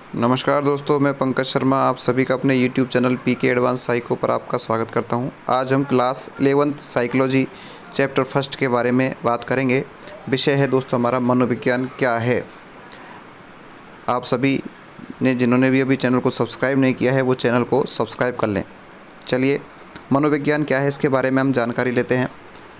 नमस्कार दोस्तों, मैं पंकज शर्मा आप सभी का अपने YouTube channel PK advance psycho पर आपका स्वागत करता हूं। आज हम class 11th psychology chapter first के बारे में बात करेंगे। विषय है दोस्तों हमारा मनोविज्ञान क्या है। आप सभी ने जिन्होंने भी अभी चैनल को सब्सक्राइब नहीं किया है वो चैनल को सब्सक्राइब कर लें। चलिए, मनोविज्ञान क्या है इसके बारे में हम जानकारी लेते हैं।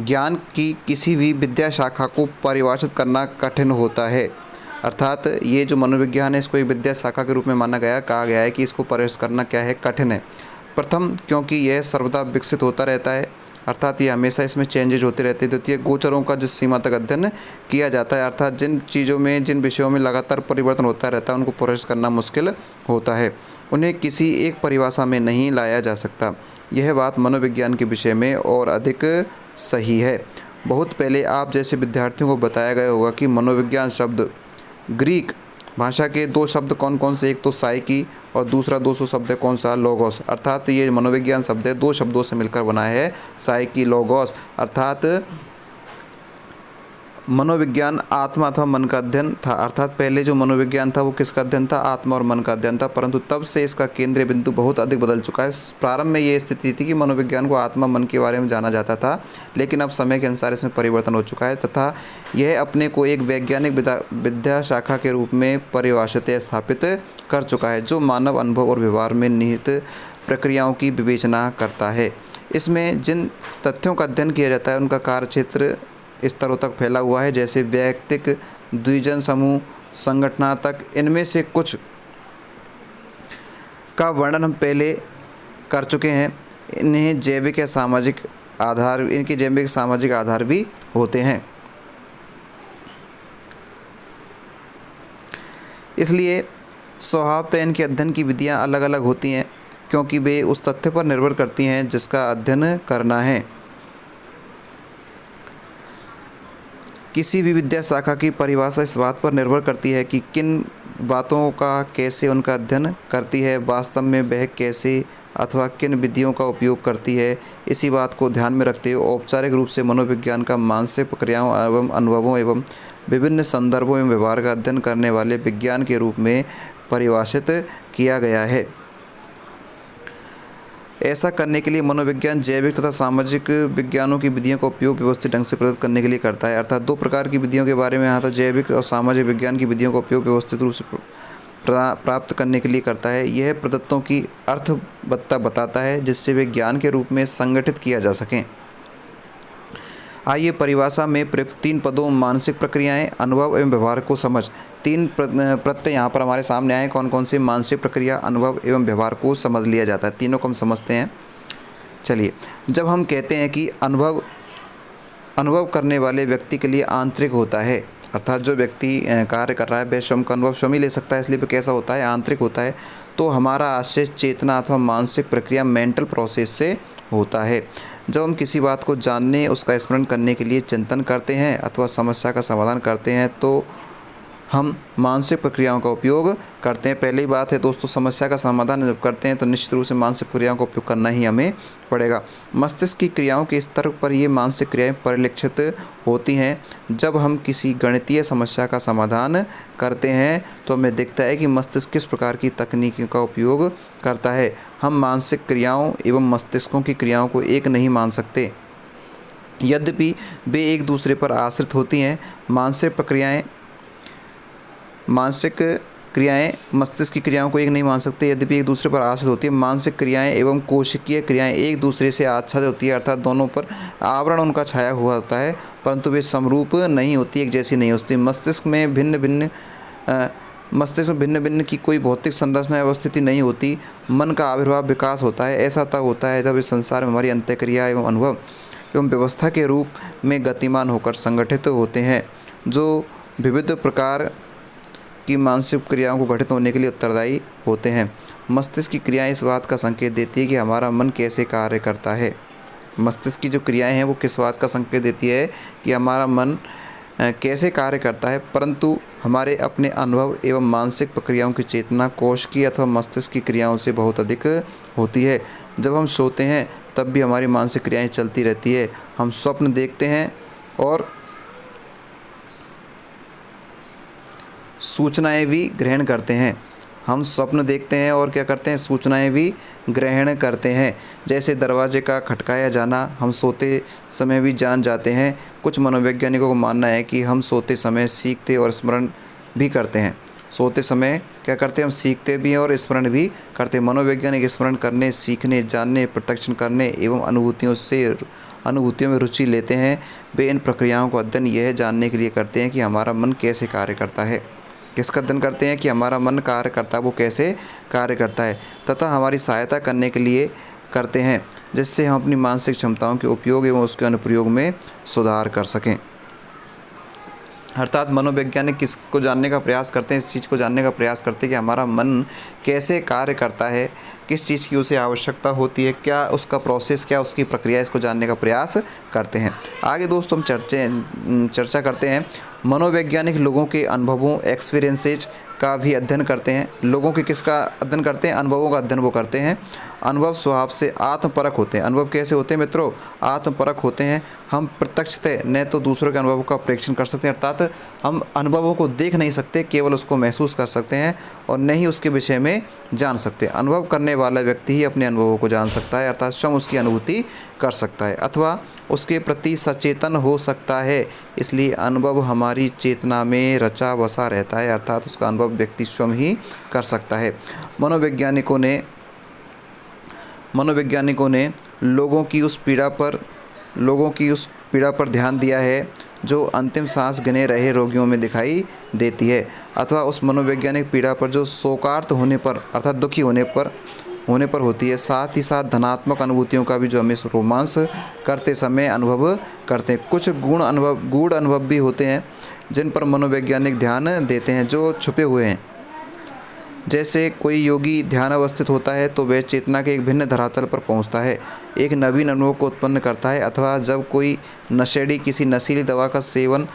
ज्ञान की किसी भी विद्या शाखा को परिभाषित करना कठिन होता है। अर्थात ये जो मनोविज्ञान है इसको एक विद्या शाखा के रूप में कहा गया है कि इसको परिभाषित करना क्या है, कठिन है। प्रथम, क्योंकि यह सर्वदा विकसित होता रहता है, अर्थात ये हमेशा इसमें चेंजेज होते रहते हैं। द्वितीय, गोचरों का जिस सीमा तक अध्ययन किया जाता है, अर्थात जिन चीज़ों में जिन विषयों में लगातार परिवर्तन होता रहता है उनको परिभाषित करना मुश्किल होता है, उन्हें किसी एक परिभाषा में नहीं लाया जा सकता। यह बात मनोविज्ञान के विषय में और अधिक सही है। बहुत पहले आप जैसे विद्यार्थियों को बताया गया होगा कि मनोविज्ञान शब्द ग्रीक भाषा के दो शब्द कौन कौन से, एक तो साइकी और दूसरा 200 शब्द है कौन सा, लोगोस। अर्थात ये मनोविज्ञान शब्द है दो शब्दों से मिलकर बना है, साइकी लोगोस। अर्थात मनोविज्ञान आत्मा अथवा मन का अध्ययन था। अर्थात पहले जो मनोविज्ञान था वो किसका अध्ययन था, आत्मा और मन का अध्ययन था, परंतु तब से इसका केंद्रीय बिंदु बहुत अधिक बदल चुका है। प्रारंभ में ये स्थिति थी कि मनोविज्ञान को आत्मा मन के बारे में जाना जाता था, लेकिन अब समय के अनुसार इसमें परिवर्तन हो चुका है तथा यह अपने को एक वैज्ञानिक विद्या शाखा के रूप में परिभाषित या स्थापित कर चुका है, जो मानव अनुभव और व्यवहार में निहित प्रक्रियाओं की विवेचना करता है। इसमें जिन तथ्यों का अध्ययन किया जाता है उनका कार्यक्षेत्र स्तरों तक फैला हुआ है, जैसे वैयक्तिक, द्विजन समूह, संगठनात्मक। इनमें से कुछ का वर्णन हम पहले कर चुके हैं। इनके जैविक सामाजिक आधार भी होते हैं। इसलिए स्वभावतः इनके अध्ययन की विधियां अलग अलग होती हैं, क्योंकि वे उस तथ्य पर निर्भर करती हैं जिसका अध्ययन करना है। किसी भी विद्या शाखा की परिभाषा इस बात पर निर्भर करती है कि किन बातों का कैसे उनका अध्ययन करती है, वास्तव में वह कैसे अथवा किन विधियों का उपयोग करती है। इसी बात को ध्यान में रखते हुए औपचारिक रूप से मनोविज्ञान का मानसिक प्रक्रियाओं एवं अनुभवों एवं विभिन्न संदर्भों में व्यवहार का अध्ययन करने वाले विज्ञान के रूप में परिभाषित किया गया है। ऐसा करने के लिए मनोविज्ञान जैविक तथा सामाजिक विज्ञानों की विधियों का उपयोग व्यवस्थित ढंग से प्रदत्त करने के लिए करता है। अर्थात दो प्रकार की विधियों के बारे में यहाँ तो जैविक और सामाजिक विज्ञान की विधियों का उपयोग व्यवस्थित रूप से प्राप्त करने के लिए करता है। यह प्रदत्तों की अर्थवत्ता बताता है जिससे वे ज्ञान के रूप में संगठित किया जा सकें। आइए परिभाषा में प्रयुक्त 3 पदों मानसिक प्रक्रियाएं, अनुभव एवं व्यवहार को समझ। 3 प्रत्यय यहाँ पर हमारे सामने आए, कौन कौन से, मानसिक प्रक्रिया, अनुभव एवं व्यवहार को समझ लिया जाता है। तीनों को हम समझते हैं। चलिए, जब हम कहते हैं कि अनुभव करने वाले व्यक्ति के लिए आंतरिक होता है, अर्थात जो व्यक्ति कार्य कर रहा है वह स्वयं का अनुभव स्वयं ही ले सकता है, इसलिए वह कैसा होता है, आंतरिक होता है। तो हमारा आश्रय चेतना अथवा मानसिक प्रक्रिया मेंटल प्रोसेस से होता है। जब हम किसी बात को जानने, उसका स्मरण करने के लिए चिंतन करते हैं अथवा समस्या का समाधान करते हैं तो हम मानसिक प्रक्रियाओं का उपयोग करते हैं। पहली बात है दोस्तों, समस्या का समाधान जब करते हैं तो निश्चित रूप से मानसिक प्रक्रियाओं का उपयोग करना ही हमें पड़ेगा। मस्तिष्क की क्रियाओं के स्तर पर ये मानसिक क्रियाएं परिलक्षित होती हैं। जब हम किसी गणितीय समस्या का समाधान करते हैं तो हमें दिखता है कि मस्तिष्क किस प्रकार की तकनीकों का उपयोग करता है। हम मानसिक क्रियाओं एवं मस्तिष्कों की क्रियाओं को एक नहीं मान सकते, यद्यपि वे एक दूसरे पर आश्रित होती हैं। मानसिक क्रियाएं मस्तिष्क की क्रियाओं को एक नहीं मान सकते, यद्यपि एक दूसरे पर आश्रित होती है। मानसिक क्रियाएं एवं कोशिकीय क्रियाएं एक दूसरे से आच्छादित होती है, अर्थात दोनों पर आवरण उनका छाया हुआ होता है, परंतु वे समरूप नहीं होती, एक जैसी नहीं होती। मस्तिष्क में भिन्न भिन्न की कोई भौतिक संरचना एवं स्थिति नहीं होती। मन का आविर्भाव विकास होता है। ऐसा तब होता है जब इस संसार में हमारी अंतःक्रिया एवं अनुभव एवं व्यवस्था के रूप में गतिमान होकर संगठित होते हैं, जो विविध प्रकार की मानसिक क्रियाओं को घटित होने के लिए उत्तरदायी होते हैं। मस्तिष्क की क्रियाएं इस बात का संकेत देती है कि हमारा मन कैसे कार्य करता है। मस्तिष्क की जो क्रियाएं हैं वो किस बात का संकेत देती है कि हमारा मन कैसे कार्य करता है, परंतु हमारे अपने अनुभव एवं मानसिक प्रक्रियाओं की चेतना कोशिकीय अथवा मस्तिष्क की क्रियाओं से बहुत अधिक होती है। जब हम सोते हैं तब भी हमारी मानसिक क्रियाएं चलती रहती है। हम स्वप्न देखते हैं और सूचनाएं भी ग्रहण करते हैं। हम स्वप्न देखते हैं और क्या करते हैं, सूचनाएं भी ग्रहण करते हैं। जैसे दरवाजे का खटकाया जाना हम सोते समय भी जान जाते हैं। कुछ मनोवैज्ञानिकों का मानना है कि हम सोते समय सीखते और स्मरण भी करते हैं। सोते समय क्या करते हैं, हम सीखते भी हैं और स्मरण भी करते हैं। मनोवैज्ञानिक स्मरण करने, सीखने, जानने, प्रत्यक्ष करने एवं अनुभूतियों में रुचि लेते हैं। वे इन प्रक्रियाओं का अध्ययन यह जानने के लिए करते हैं कि हमारा मन कैसे कार्य करता है। किसका अध्ययन करते हैं कि हमारा मन कार्य करता है, वो कैसे कार्य करता है, तथा हमारी सहायता करने के लिए करते हैं, जिससे हम अपनी मानसिक क्षमताओं के उपयोग एवं उसके अनुप्रयोग में सुधार कर सकें। अर्थात मनोवैज्ञानिक किसको जानने का प्रयास करते हैं, इस चीज़ को जानने का प्रयास करते हैं कि हमारा मन कैसे कार्य करता है, किस चीज़ की उसे आवश्यकता होती है, क्या उसका प्रोसेस, क्या उसकी प्रक्रिया, इसको जानने का प्रयास करते हैं। आगे दोस्तों हम चर्चा करते हैं। मनोवैज्ञानिक लोगों के अनुभवों, एक्सपीरियंसेज का भी अध्ययन करते हैं। लोगों के किसका अध्ययन करते हैं, अनुभवों का अध्ययन वो करते हैं। अनुभव स्वभाव से आत्मपरक होते हैं। अनुभव कैसे होते हैं मित्रों, आत्मपरक होते हैं। हम प्रत्यक्षतः न तो दूसरों के अनुभवों का प्रेक्षण कर सकते हैं, अर्थात हम अनुभवों को देख नहीं सकते, केवल उसको महसूस कर सकते हैं और न ही उसके विषय में जान सकते। अनुभव करने वाला व्यक्ति ही अपने अनुभवों को जान सकता है, अर्थात स्वयं उसकी अनुभूति कर सकता है अथवा उसके प्रति सचेतन हो सकता है। इसलिए अनुभव हमारी चेतना में रचा बसा रहता है, अर्थात उसका अनुभव व्यक्ति स्वयं ही कर सकता है। मनोवैज्ञानिकों ने लोगों की उस पीड़ा पर ध्यान दिया है जो अंतिम सांस गिने रहे रोगियों में दिखाई देती है, अथवा उस मनोवैज्ञानिक पीड़ा पर जो शोकार्त होने पर अर्थात दुखी होने पर होती है। साथ ही साथ धनात्मक अनुभूतियों का भी जो हमें रोमांस करते समय अनुभव करते हैं। कुछ गूढ़ अनुभव भी होते हैं जिन पर मनोवैज्ञानिक ध्यान देते हैं, जो छुपे हुए हैं। जैसे कोई योगी ध्यान अवस्थित होता है तो वह चेतना के एक भिन्न धरातल पर पहुंचता है, एक नवीन अनुभव को उत्पन्न करता है। अथवा जब कोई नशेड़ी किसी नशीली दवा का सेवन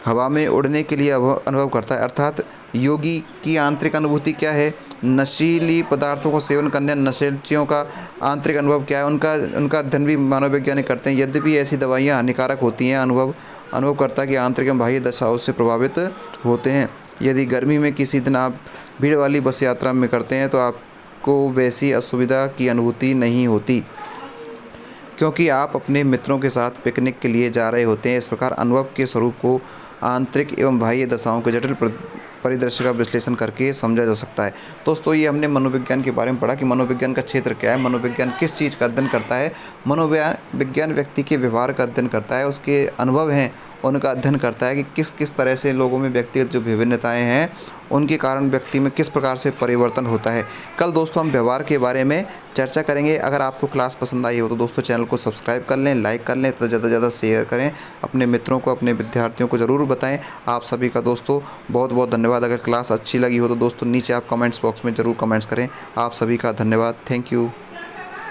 हवा में उड़ने के लिए अनुभव करता है, अर्थात योगी की आंतरिक अनुभूति क्या है, नशीली पदार्थों को सेवन करने नशेड़ियों का आंतरिक अनुभव क्या है, उनका अध्ययन भी मनोवैज्ञानिक करते हैं। यद्यपि ऐसी दवाइयाँ हानिकारक होती हैं, अनुभवकर्ता की आंतरिक एवं बाह्य दशाओं से प्रभावित होते हैं। यदि गर्मी में किसी दिन आप भीड़ वाली बस यात्रा में करते हैं तो आपको वैसी असुविधा की अनुभूति नहीं होती, क्योंकि आप अपने मित्रों के साथ पिकनिक के लिए जा रहे होते हैं। इस प्रकार अनुभव के स्वरूप को आंतरिक एवं बाह्य दशाओं के जटिल परिदृश्य का विश्लेषण करके समझा जा सकता है। दोस्तों, ये हमने मनोविज्ञान के बारे में पढ़ा कि मनोविज्ञान का क्षेत्र क्या है, मनोविज्ञान किस चीज़ का अध्ययन करता है। मनोविज्ञान व्यक्ति के व्यवहार का अध्ययन करता है, उसके अनुभव हैं उनका अध्ययन करता है कि किस किस तरह से लोगों में व्यक्तिगत जो विभिन्नताएं हैं उनके कारण व्यक्ति में किस प्रकार से परिवर्तन होता है। कल दोस्तों हम व्यवहार के बारे में चर्चा करेंगे। अगर आपको क्लास पसंद आई हो तो दोस्तों चैनल को सब्सक्राइब कर लें, लाइक कर लें, तो ज़्यादा से ज़्यादा शेयर करें, अपने मित्रों को, अपने विद्यार्थियों को ज़रूर बताएं। आप सभी का दोस्तों बहुत बहुत धन्यवाद। अगर क्लास अच्छी लगी हो तो दोस्तों नीचे आप कमेंट्स बॉक्स में ज़रूर कमेंट्स करें। आप सभी का धन्यवाद। Thank you.